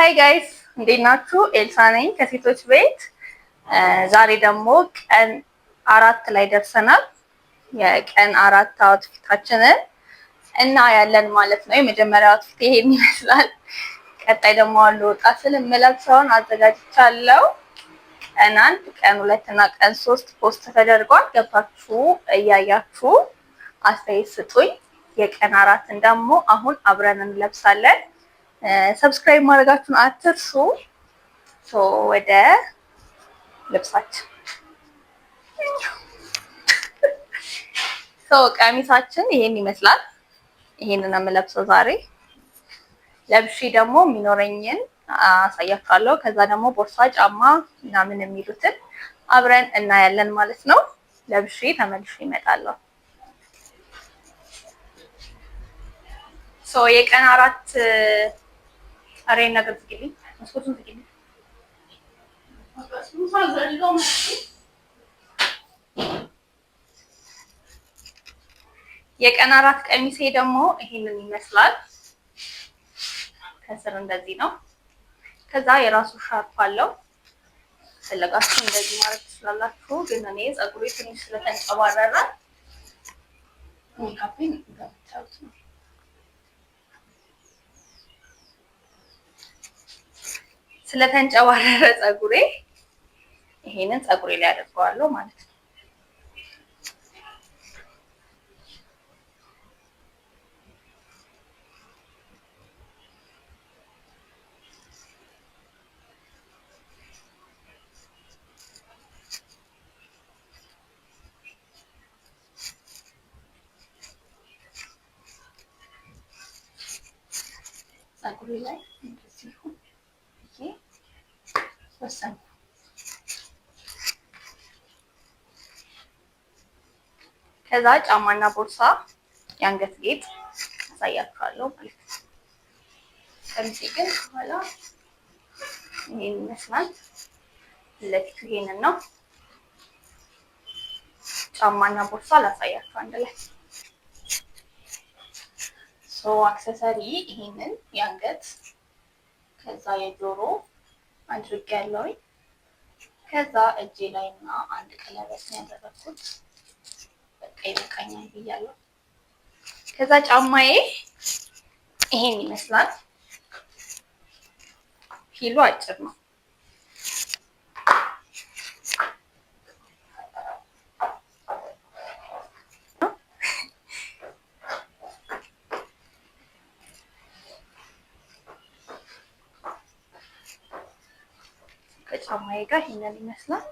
ሃይ ጋይስ እንዴት ናችሁ? ኤልሳ ነኝ ከሴቶች ቤት። ዛሬ ደግሞ ቀን 4 ላይ ደርሰናል። የቀን 4 አውትፊታችንን እና ያለን ማለት ነው። የመጀመሪያው አውትፊት ይሄን ይመስላል። ቀጣይ ደግሞ አሉ ወጣ ስል የምለብሰውን አዘጋጅቻለሁ። ቀን 1፣ ቀን 2 እና ቀን 3 ፖስት ተደርጓል። ገብታችሁ እያያችሁ አስተያየት ስጡኝ። የቀን 4ን ደግሞ አሁን አብረን እንለብሳለን። ሰብስክራይብ ማድረጋችሁን አትርሱ። ወደ ልብሳችን ቀሚሳችን ይሄን ይመስላል። ይሄንን የምለብሰው ዛሬ ለብሼ ደግሞ የሚኖረኝን አሳያችኋለሁ። ከዛ ደግሞ ቦርሳ፣ ጫማ ምናምን የሚሉትን አብረን እናያለን ማለት ነው። ለብሼ ተመልሼ እመጣለሁ። የቀን 4 አሬን ነገር ዝግልኝ መስኮቱን ዝግልኝ። የቀን 4 ቀሚሴ ደግሞ ይሄንን ይመስላል። ከስር እንደዚህ ነው። ከዛ የራሱ ሻርፕ አለው። ፈለጋችሁ እንደዚህ ማለት ትችላላችሁ። ግን እኔ ፀጉሬ ትንሽ ስለተንጨባረረ ሜካፕን ጋብቻውት ነው። ስለተንጨባረረ ፀጉሬ ይሄንን ፀጉሬ ላይ አድርገዋለሁ ማለት ነው። ፀጉሬ ላይ እንደዚህ ነው። ወሰን ከዛ ጫማና ቦርሳ፣ የአንገት ጌጥ አሳያችኋለሁ ማለት ነው። ከዚህ ግን በኋላ ይሄን ይመስላል። ለፊቱ ይሄንን ነው። ጫማና ቦርሳ ላሳያችሁ አንድ ላይ። አክሰሰሪ ይሄንን የአንገት ከዛ የጆሮ አድርጌያለሁ። ከዛ እጄ ላይና አንድ ቀለበት ነው ያደረኩት። በቃ ይበቃኛል ብያለሁ። ከዛ ጫማዬ ይሄን ይመስላል። ሂሉ አጭር ነው። ከጫማዬ ጋር ይሄንን ይመስላል።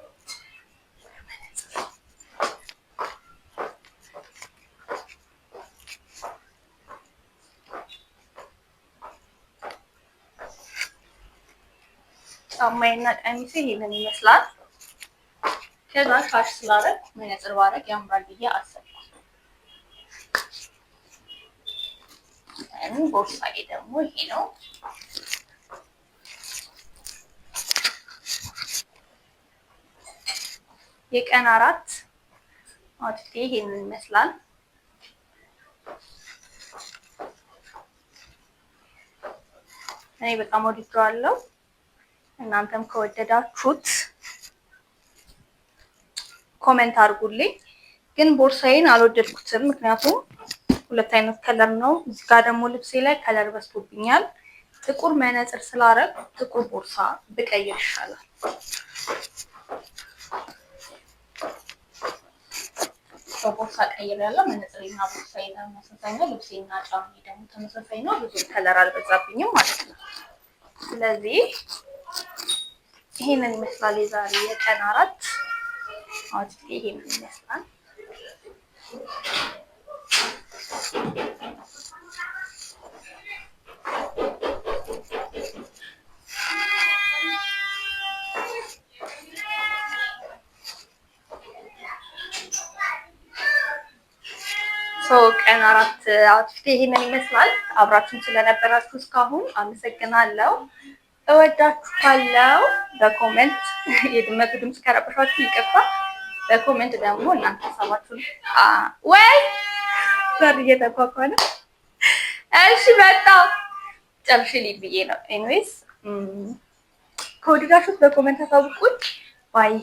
ጫማዬና ቀሚሴ ይሄንን ይመስላል። ከዛ ሻሽ ስላደረግ መነጽር ባደርግ ያምራል ብዬ አሰብኩ። ቦርሳዬ ደግሞ ይሄ ነው። የቀን 4 አውትፊቴ ይሄንን ይመስላል። እኔ በጣም ወድጄዋለሁ። እናንተም ከወደዳችሁት ኮሜንት አድርጉልኝ። ግን ቦርሳዬን አልወደድኩትም፣ ምክንያቱም 2 አይነት ከለር ነው። እዚህ ጋር ደግሞ ልብሴ ላይ ከለር በዝቶብኛል። ጥቁር መነጽር ስላደረግ ጥቁር ቦርሳ ብቀይር ይሻላል። ቦርሳ ቀይሬያለሁ። መነጽሬና ቦርሳዬ ተመሳሳይ ነው። ልብሴና ጫማዬ ደግሞ ተመሳሳይ ነው። ብዙ ከለር አልበዛብኝም ማለት ነው። ስለዚህ ይሄንን ይመስላል የዛሬ የቀን 4 አውትፊት ይሄንን ይመስላል። ቀን 4 አውትፊት ይሄንን ይመስላል። አብራችሁን ስለነበራችሁ እስካሁን አመሰግናለሁ። እወዳችኋለሁ። በኮሜንት የድመቱ ድምጽ ከረበሻችሁ ይቅርታ። በኮሜንት ደግሞ እናንተ ሀሳባችሁን ወይ በር እየተኳኳለ እሺ፣ በጣም ጨርሼ ልሂድ ብዬ ነው። ኤኒዌይስ ከወደዳችሁት በኮሜንት አሳውቁኝ። ባይ